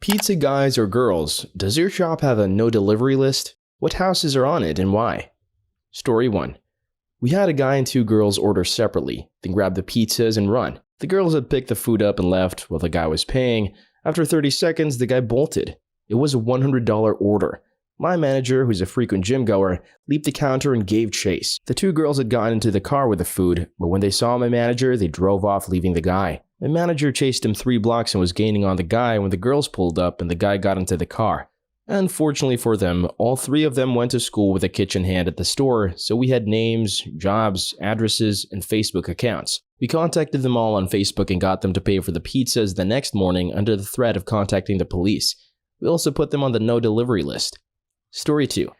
Pizza guys or girls, does your shop have a no delivery list? What houses are on it and why? Story 1. We had a guy and two girls order separately, then grab the pizzas and run. The girls had picked the food up and left while the guy was paying. After 30 seconds, the guy bolted. It was a $100 order. My manager, who's a frequent gym goer, leaped the counter and gave chase. The two girls had gotten into the car with the food, but when they saw my manager, they drove off, leaving the guy. My manager chased him 3 blocks and was gaining on the guy when the girls pulled up and the guy got into the car. Unfortunately for them, all 3 of them went to school with a kitchen hand at the store, so we had names, jobs, addresses, and Facebook accounts. We contacted them all on Facebook and got them to pay for the pizzas the next morning under the threat of contacting the police. We also put them on the no delivery list. Story 2.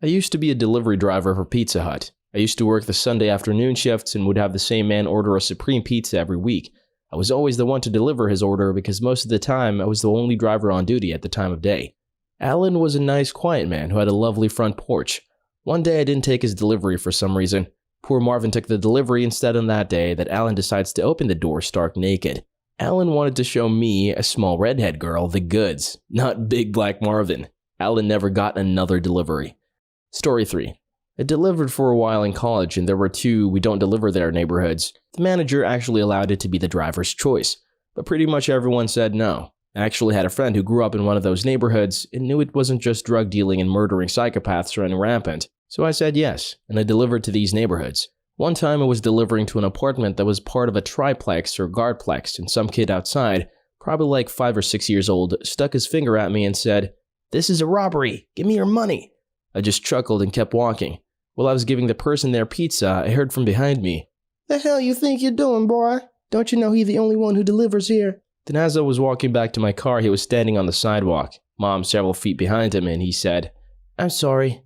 I used to be a delivery driver for Pizza Hut. I used to work the Sunday afternoon shifts and would have the same man order a supreme pizza every week. I was always the one to deliver his order because most of the time I was the only driver on duty at the time of day. Alan was a nice, quiet man who had a lovely front porch. One day I didn't take his delivery for some reason. Poor Marvin took the delivery instead on that day that Alan decides to open the door stark naked. Alan wanted to show me, a small redhead girl, the goods, not big black Marvin. Alan never got another delivery. Story 3. I delivered for a while in college and there were 2 we don't deliver there neighborhoods. The manager actually allowed it to be the driver's choice, but pretty much everyone said no. I actually had a friend who grew up in one of those neighborhoods and knew it wasn't just drug dealing and murdering psychopaths running rampant, so I said yes, and I delivered to these neighborhoods. One time I was delivering to an apartment that was part of a triplex or guardplex, and some kid outside, probably like 5 or 6 years old, stuck his finger at me and said, "This is a robbery, give me your money." I just chuckled and kept walking. While I was giving the person their pizza, I heard from behind me, "The hell you think you're doing, boy? Don't you know he's the only one who delivers here?" Then as I was walking back to my car, he was standing on the sidewalk, Mom several feet behind him, and he said, "I'm sorry."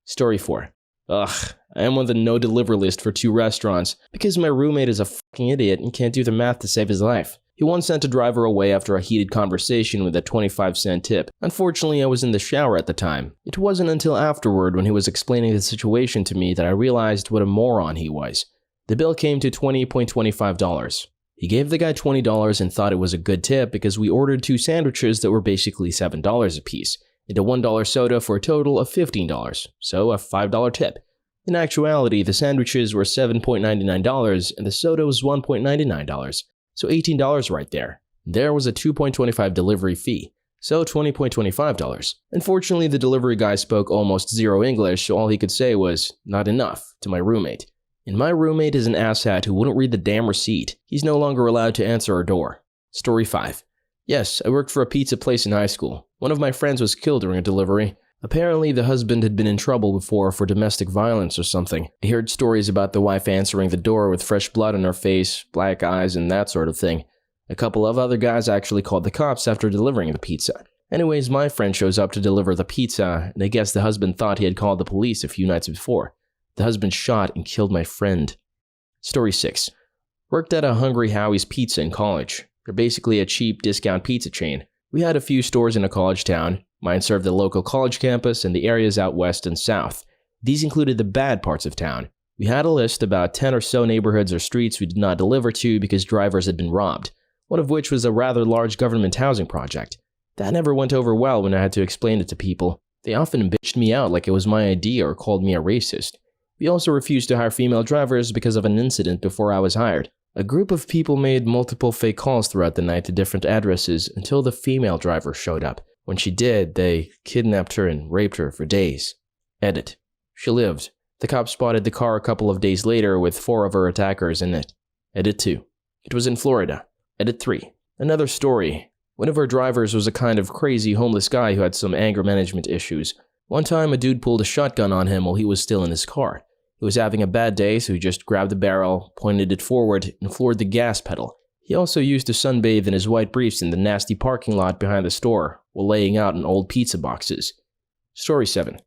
Story 4. Ugh, I am on the no deliver list for 2 restaurants because my roommate is a fucking idiot and can't do the math to save his life. He once sent a driver away after a heated conversation with a 25-cent tip. Unfortunately, I was in the shower at the time. It wasn't until afterward when he was explaining the situation to me that I realized what a moron he was. The bill came to $20.25. He gave the guy $20 and thought it was a good tip because we ordered 2 sandwiches that were basically $7 apiece, and a $1 soda for a total of $15, so a $5 tip. In actuality, the sandwiches were $7.99 and the soda was $1.99, so $18 right there. There was a $2.25 delivery fee, so $20.25. Unfortunately, the delivery guy spoke almost zero English, so all he could say was, "Not enough," to my roommate. And my roommate is an asshat who wouldn't read the damn receipt. He's no longer allowed to answer our door. Story 5. Yes, I worked for a pizza place in high school. One of my friends was killed during a delivery. Apparently, the husband had been in trouble before for domestic violence or something. I heard stories about the wife answering the door with fresh blood on her face, black eyes, and that sort of thing. A couple of other guys actually called the cops after delivering the pizza. Anyways, my friend shows up to deliver the pizza, and I guess the husband thought he had called the police a few nights before. The husband shot and killed my friend. Story 6. Worked at a Hungry Howie's Pizza in college. They're basically a cheap discount pizza chain. We had a few stores in a college town. Mine served the local college campus and the areas out west and south. These included the bad parts of town. We had a list about 10 or so neighborhoods or streets we did not deliver to because drivers had been robbed, one of which was a rather large government housing project. That never went over well when I had to explain it to people. They often bitched me out like it was my idea or called me a racist. We also refused to hire female drivers because of an incident before I was hired. A group of people made multiple fake calls throughout the night to different addresses until the female driver showed up. When she did, they kidnapped her and raped her for days. Edit. She lived. The cops spotted the car a couple of days later with 4 of her attackers in it. Edit 2. It was in Florida. Edit 3. Another story. One of our drivers was a kind of crazy homeless guy who had some anger management issues. One time a dude pulled a shotgun on him while he was still in his car. He was having a bad day, so he just grabbed the barrel, pointed it forward, and floored the gas pedal. He also used to sunbathe in his white briefs in the nasty parking lot behind the store, while laying out in old pizza boxes. Story 7.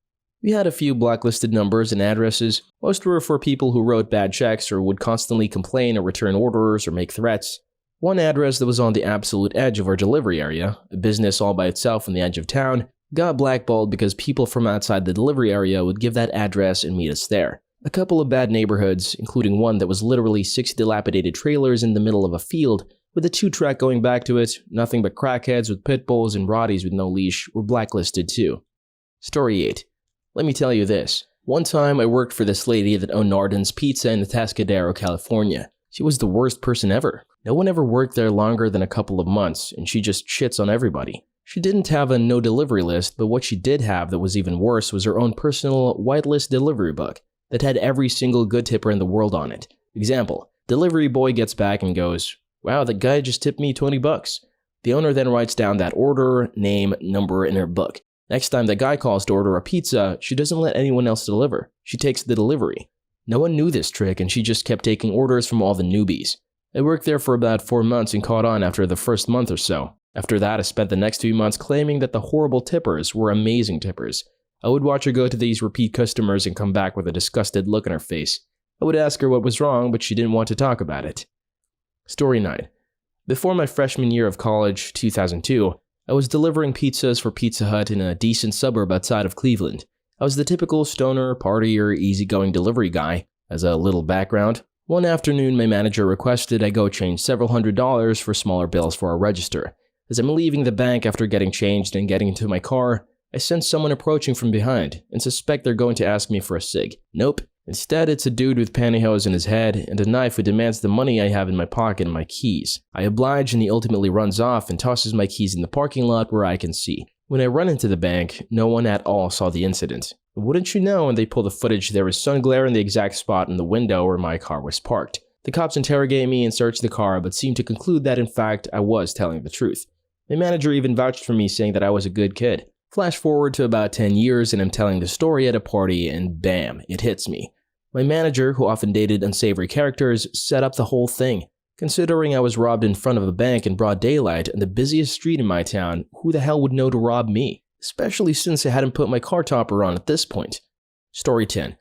We had a few blacklisted numbers and addresses. Most were for people who wrote bad checks or would constantly complain or return orders or make threats. One address that was on the absolute edge of our delivery area, a business all by itself on the edge of town, got blackballed because people from outside the delivery area would give that address and meet us there. A couple of bad neighborhoods, including one that was literally 6 dilapidated trailers in the middle of a field, with a 2-track going back to it. Nothing but crackheads with pit bulls and rotties with no leash were blacklisted too. Story 8. Let me tell you this. One time I worked for this lady that owned Narden's Pizza in Atascadero, California. She was the worst person ever. No one ever worked there longer than a couple of months, and she just shits on everybody. She didn't have a no delivery list, but what she did have that was even worse was her own personal whitelist delivery book that had every single good tipper in the world on it. Example, delivery boy gets back and goes, "Wow, that guy just tipped me $20. The owner then writes down that order, name, number in her book. Next time the guy calls to order a pizza, she doesn't let anyone else deliver. She takes the delivery. No one knew this trick, and she just kept taking orders from all the newbies. I worked there for about 4 months and caught on after the first month or so. After that, I spent the next few months claiming that the horrible tippers were amazing tippers. I would watch her go to these repeat customers and come back with a disgusted look on her face. I would ask her what was wrong, but she didn't want to talk about it." Story 9. Before my freshman year of college, 2002, I was delivering pizzas for Pizza Hut in a decent suburb outside of Cleveland. I was the typical stoner, partier, easygoing delivery guy. As a little background, one afternoon my manager requested I go change several $100s for smaller bills for our register. As I'm leaving the bank after getting changed and getting into my car, I sense someone approaching from behind and suspect they're going to ask me for a cig. Nope. Instead, it's a dude with pantyhose in his head and a knife who demands the money I have in my pocket and my keys. I oblige, and he ultimately runs off and tosses my keys in the parking lot where I can see. When I run into the bank, no one at all saw the incident. Wouldn't you know, when they pull the footage, there was sun glare in the exact spot in the window where my car was parked. The cops interrogate me and search the car, but seem to conclude that in fact I was telling the truth. My manager even vouched for me, saying that I was a good kid. Flash forward to about 10 years and I'm telling the story at a party and bam, it hits me. My manager, who often dated unsavory characters, set up the whole thing. Considering I was robbed in front of a bank in broad daylight and the busiest street in my town, who the hell would know to rob me? Especially since I hadn't put my car topper on at this point. Story 10.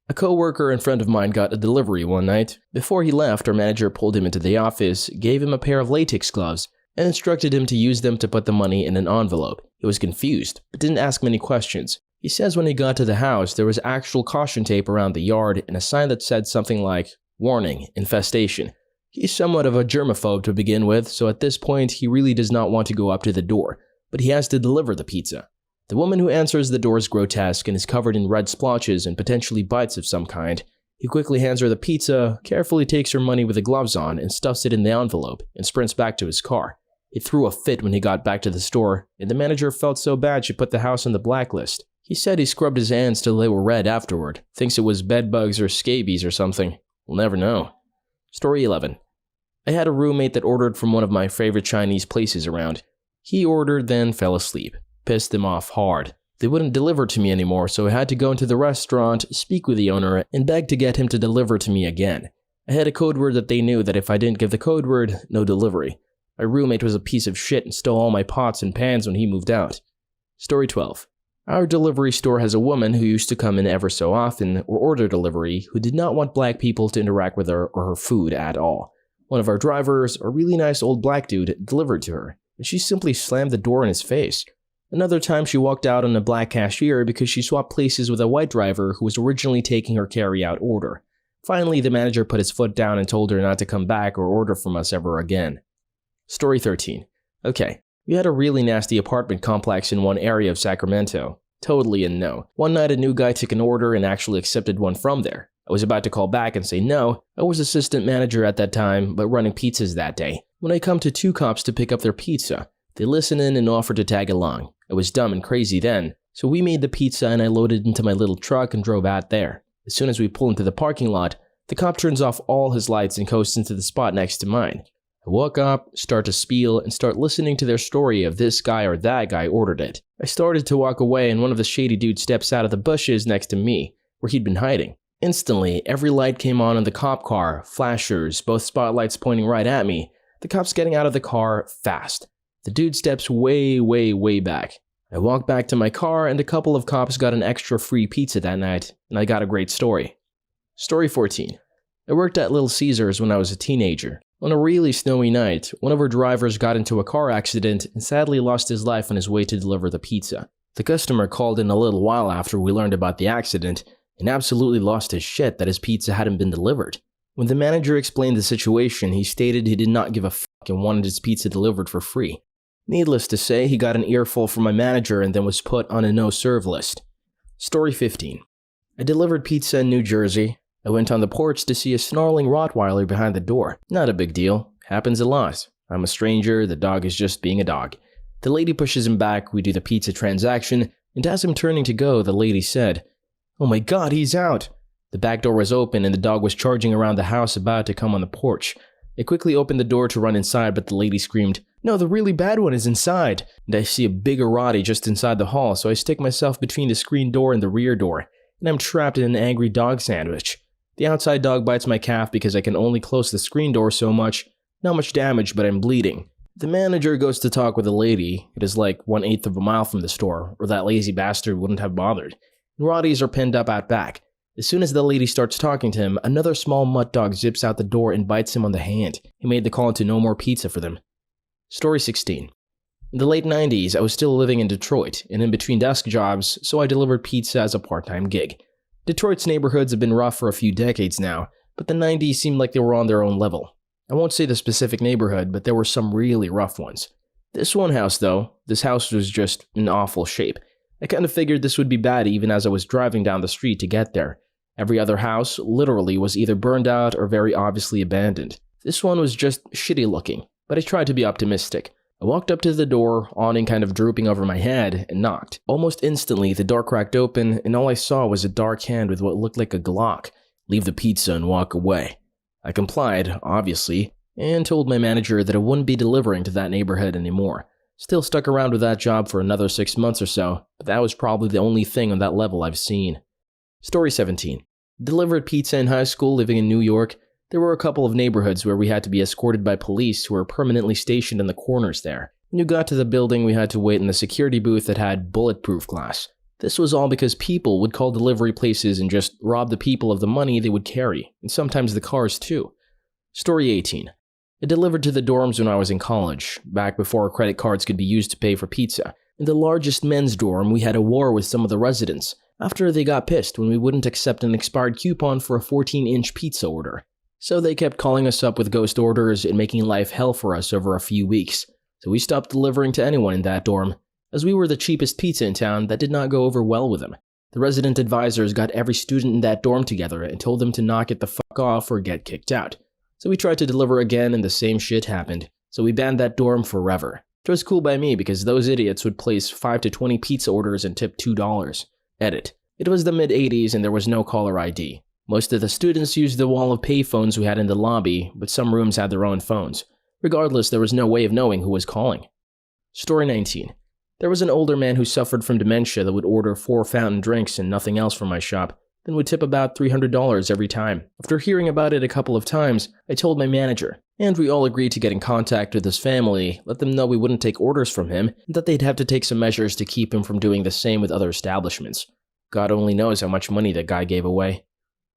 A co-worker and friend of mine got a delivery one night. Before he left, our manager pulled him into the office, gave him a pair of latex gloves, and instructed him to use them to put the money in an envelope. He was confused, but didn't ask many questions. He says when he got to the house, there was actual caution tape around the yard and a sign that said something like, "Warning, infestation." He's somewhat of a germaphobe to begin with, so at this point he really does not want to go up to the door, but he has to deliver the pizza. The woman who answers the door is grotesque and is covered in red splotches and potentially bites of some kind. He quickly hands her the pizza, carefully takes her money with the gloves on and stuffs it in the envelope and sprints back to his car. He threw a fit when he got back to the store, and the manager felt so bad she put the house on the blacklist. He said he scrubbed his hands till they were red afterward. Thinks it was bed bugs or scabies or something. We'll never know. Story 11. I had a roommate that ordered from one of my favorite Chinese places around. He ordered, then fell asleep. Pissed him off hard. They wouldn't deliver to me anymore, so I had to go into the restaurant, speak with the owner, and beg to get him to deliver to me again. I had a code word that they knew that if I didn't give the code word, no delivery. My roommate was a piece of shit and stole all my pots and pans when he moved out. Story 12. Our delivery store has a woman who used to come in ever so often or order delivery who did not want black people to interact with her or her food at all. One of our drivers, a really nice old black dude, delivered to her, and she simply slammed the door in his face. Another time she walked out on a black cashier because she swapped places with a white driver who was originally taking her carry-out order. Finally, the manager put his foot down and told her not to come back or order from us ever again. Story 13. Okay. We had a really nasty apartment complex in one area of Sacramento. Totally a no. One night a new guy took an order and actually accepted one from there. I was about to call back and say no. I was assistant manager at that time, but running pizzas that day. When I come to 2 cops to pick up their pizza, they listen in and offer to tag along. I was dumb and crazy then, so we made the pizza and I loaded into my little truck and drove out there. As soon as we pull into the parking lot, the cop turns off all his lights and coasts into the spot next to mine. I walk up, start to spiel, and start listening to their story of this guy or that guy ordered it. I started to walk away and one of the shady dudes steps out of the bushes next to me, where he'd been hiding. Instantly, every light came on in the cop car, flashers, both spotlights pointing right at me. The cop's getting out of the car fast. The dude steps way back. I walk back to my car and a couple of cops got an extra free pizza that night, and I got a great story. Story 14. I worked at Little Caesars when I was a teenager. On a really snowy night, one of our drivers got into a car accident and sadly lost his life on his way to deliver the pizza. The customer called in a little while after we learned about the accident and absolutely lost his shit that his pizza hadn't been delivered. When the manager explained the situation, he stated he did not give a f and wanted his pizza delivered for free. Needless to say, he got an earful from my manager and then was put on a no-serve list. Story 15. I delivered pizza in New Jersey. I went on the porch to see a snarling Rottweiler behind the door. Not a big deal. Happens a lot. I'm a stranger, the dog is just being a dog. The lady pushes him back, we do the pizza transaction, and as I'm turning to go, the lady said, "Oh my god, he's out!" The back door was open and the dog was charging around the house about to come on the porch. I quickly opened the door to run inside, but the lady screamed, "No, the really bad one is inside!" And I see a bigger Rottie just inside the hall, so I stick myself between the screen door and the rear door, and I'm trapped in an angry dog sandwich. The outside dog bites my calf because I can only close the screen door so much. Not much damage, but I'm bleeding. The manager goes to talk with the lady. It is like 1/8 of a mile from the store, or that lazy bastard wouldn't have bothered. Rotties are pinned up out back. As soon as the lady starts talking to him, another small mutt dog zips out the door and bites him on the hand. He made the call to no more pizza for them. Story 16. In the late 90s, I was still living in Detroit, and in between desk jobs, so I delivered pizza as a part-time gig. Detroit's neighborhoods have been rough for a few decades now, but the 90s seemed like they were on their own level. I won't say the specific neighborhood, but there were some really rough ones. This one house, though, this house was just in awful shape. I kind of figured this would be bad even as I was driving down the street to get there. Every other house, literally, was either burned out or very obviously abandoned. This one was just shitty looking, but I tried to be optimistic. I walked up to the door, awning kind of drooping over my head, and knocked. Almost instantly, the door cracked open, and all I saw was a dark hand with what looked like a Glock. "Leave the pizza and walk away." I complied, obviously, and told my manager that I wouldn't be delivering to that neighborhood anymore. Still stuck around with that job for another 6 months or so, but that was probably the only thing on that level I've seen. Story 17. Delivered pizza in high school living in New York. There were a couple of neighborhoods where we had to be escorted by police who were permanently stationed in the corners there. When you got to the building, we had to wait in the security booth that had bulletproof glass. This was all because people would call delivery places and just rob the people of the money they would carry, and sometimes the cars too. Story 18. I delivered to the dorms when I was in college, back before credit cards could be used to pay for pizza. In the largest men's dorm, we had a war with some of the residents, after they got pissed when we wouldn't accept an expired coupon for a 14-inch pizza order. So they kept calling us up with ghost orders and making life hell for us over a few weeks. So we stopped delivering to anyone in that dorm. As we were the cheapest pizza in town, that did not go over well with them. The resident advisors got every student in that dorm together and told them to knock it the fuck off or get kicked out. So we tried to deliver again and the same shit happened. So we banned that dorm forever. It was cool by me because those idiots would place 5 to 20 pizza orders and tip $2. Edit. It was the mid-80s and there was no caller ID. Most of the students used the wall of payphones we had in the lobby, but some rooms had their own phones. Regardless, there was no way of knowing who was calling. Story 19. There was an older man who suffered from dementia that would order 4 fountain drinks and nothing else from my shop, then would tip about $300 every time. After hearing about it a couple of times, I told my manager, and we all agreed to get in contact with his family, let them know we wouldn't take orders from him, and that they'd have to take some measures to keep him from doing the same with other establishments. God only knows how much money that guy gave away.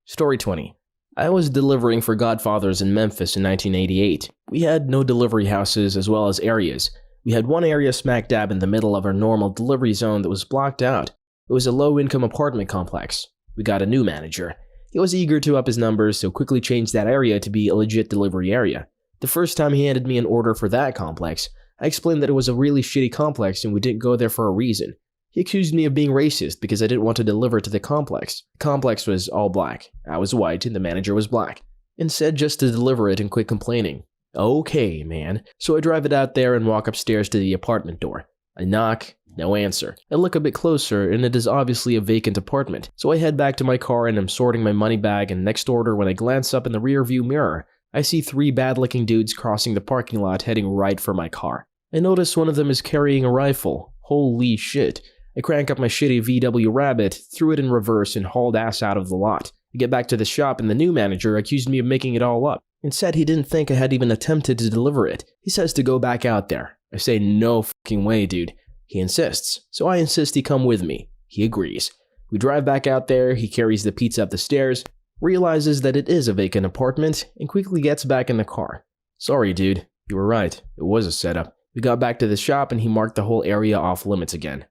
Story 20. I was delivering for Godfathers in Memphis in 1988. We had no delivery houses as well as areas. We had one area smack dab in the middle of our normal delivery zone that was blocked out. It was a low-income apartment complex. We got a new manager. He was eager to up his numbers, so quickly changed that area to be a legit delivery area. The first time he handed me an order for that complex, I explained that it was a really shitty complex and we didn't go there for a reason. He accused me of being racist because I didn't want to deliver to the complex. The complex was all black. I was white and the manager was black. And said just to deliver it and quit complaining. Okay, man. So I drive it out there and walk upstairs to the apartment door. I knock, no answer. I look a bit closer and it is obviously a vacant apartment. So I head back to my car and I'm sorting my money bag, and next order when I glance up in the rear view mirror, I see 3 bad-looking dudes crossing the parking lot heading right for my car. I notice one of them is carrying a rifle. Holy shit. I crank up my shitty VW Rabbit, threw it in reverse and hauled ass out of the lot. I get back to the shop and the new manager accused me of making it all up and said he didn't think I had even attempted to deliver it. He says to go back out there. I say no fucking way, dude. He insists, so I insist he come with me. He agrees. We drive back out there, he carries the pizza up the stairs, realizes that it is a vacant apartment, and quickly gets back in the car. Sorry, dude. You were right. It was a setup. We got back to the shop and he marked the whole area off limits again.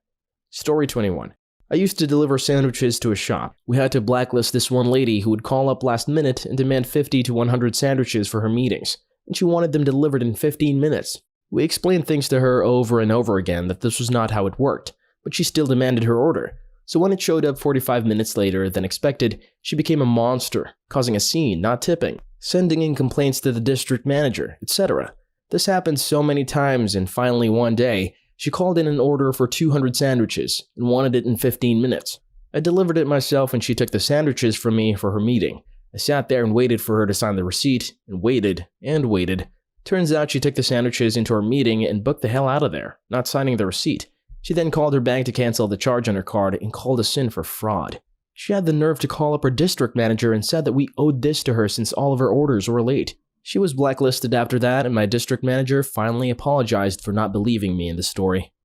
Story 21. I used to deliver sandwiches to a shop. We had to blacklist this one lady who would call up last minute and demand 50 to 100 sandwiches for her meetings. and she wanted them delivered in 15 minutes. We explained things to her over and over again that this was not how it worked, but she still demanded her order. So when it showed up 45 minutes later than expected, she became a monster, causing a scene, not tipping, sending in complaints to the district manager, etc. This happened so many times, and finally one day, she called in an order for 200 sandwiches and wanted it in 15 minutes. I delivered it myself and she took the sandwiches from me for her meeting. I sat there and waited for her to sign the receipt, and waited, and waited. Turns out she took the sandwiches into her meeting and booked the hell out of there, not signing the receipt. She then called her bank to cancel the charge on her card and called us in for fraud. She had the nerve to call up her district manager and said that we owed this to her since all of her orders were late. She was blacklisted after that, and my district manager finally apologized for not believing me in the story.